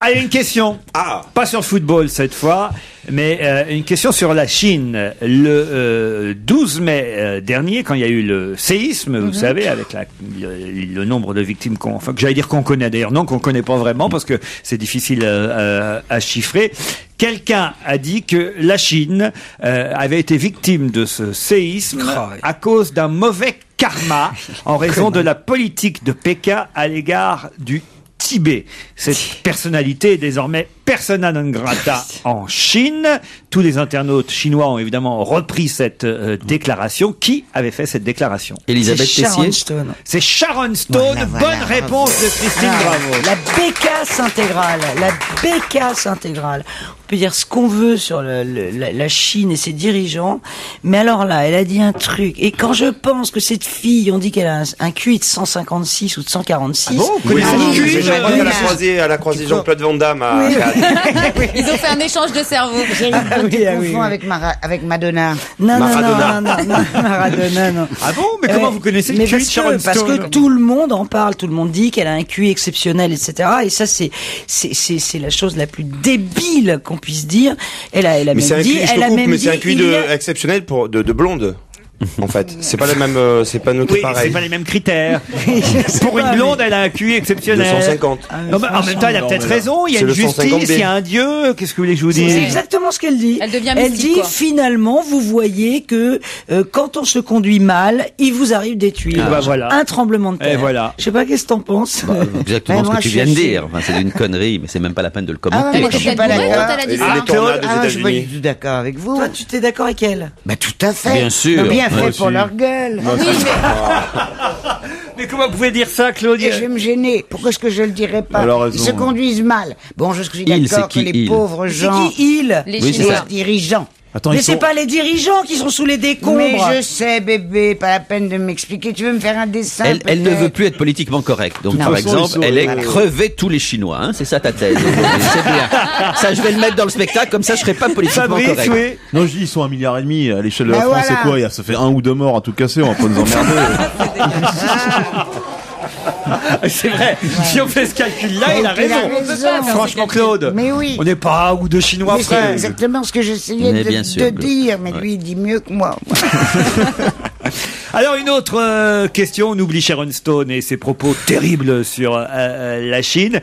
Allez, une question. Pas sur le football cette fois, mais une question sur la Chine. Le 12 mai dernier, quand il y a eu le séisme, vous savez, avec le nombre de victimes que j'allais dire qu'on connaît, d'ailleurs non, qu'on connaît pas vraiment parce que c'est difficile à chiffrer. Quelqu'un a dit que la Chine avait été victime de ce séisme à cause d'un mauvais karma en raison de la politique de Pékin à l'égard du Tibet. Cette personnalité est désormais persona non grata en Chine. Tous les internautes chinois ont évidemment repris cette déclaration. Qui avait fait cette déclaration? Elisabeth Tessier. C'est Sharon Stone. Bonne réponse de Christine Bravo. La bécasse intégrale. La bécasse intégrale. On peut dire ce qu'on veut sur la Chine et ses dirigeants, mais alors là, elle a dit un truc. Et quand je pense que cette fille, on dit qu'elle a un QI de 156 ou de 146. Ah bon, oui, je crois qu'elle a croisé Jean-Claude Van Damme à Ils ont fait un échange de cerveau. J'ai confonds avec Madonna. Non, Maradona, non. Ah bon? Mais comment vous connaissez le QI de Sharon Stone? Parce que tout le monde en parle, tout le monde dit qu'elle a un QI exceptionnel, etc. Et ça, c'est la chose la plus débile qu'on puisse dire. Elle a même dit, mais c'est un QI exceptionnel de blonde. En fait, c'est pas la même, c'est pas noté pareil. C'est pas les mêmes critères. Pour une blonde, elle a un QI exceptionnel. 250. Non, mais en même temps, elle a peut-être raison. Il y a une justice, il y a un Dieu. Qu'est-ce que vous voulez que je vous dise? C'est exactement ce qu'elle dit. Elle devient Elle mystique, dit, quoi. finalement, vous voyez que quand on se conduit mal, il vous arrive des tuiles. Voilà. Un tremblement de terre. Et voilà. Je sais pas qu'est-ce que t'en penses. Exactement ce que tu viens de dire. Enfin, c'est une connerie, mais c'est même pas la peine de le commenter. moi, je suis pas d'accord. Quand elle a dit Et ça. les tornades aux Je suis pas du États-Unis. tout d'accord avec vous. Toi, tu t'es d'accord avec elle? Bah tout à fait. Bien sûr. Bien Moi fait aussi. pour leur gueule. Mais comment vous pouvez dire ça, Claudia? Et je vais me gêner. Pourquoi est-ce que je le dirais pas? Elle a raison. Ils se conduisent mal. Bon, je suis Il, d'accord c'est que qui, les il pauvres C'est gens, qui il? Les Oui, c'est Chinois. ça. les dirigeants. Attends, Mais ils c'est sont... pas les dirigeants qui sont sous les décombres. Mais je sais, bébé, pas la peine de m'expliquer. Tu veux me faire un dessin? Elle ne peut-être veut plus être politiquement correcte. Donc, Non. par De toute façon, exemple, ils sont- elle est voilà. crever tous les Chinois. Hein, c'est ça ta thèse. C'est bien. Ça, je vais le mettre dans le spectacle. Comme ça, je serai pas politiquement Fabrice, correct. oui. Non, je dis, ils sont 1,5 milliard. À l'échelle de la Bah France, voilà. c'est quoi? Ça fait 1 ou 2 morts à tout casser, on va pas nous emmerder. C'est vrai. Si on fait ce calcul-là, il a Il a raison. raison. Franchement, Claude. Mais oui. On n'est pas un ou deux Chinois Mais c'est frères. exactement ce que j'essayais Mais de bien sûr, de Claude. dire, mais lui, il dit mieux que moi. Alors une autre question, on oublie Sharon Stone et ses propos terribles sur la Chine.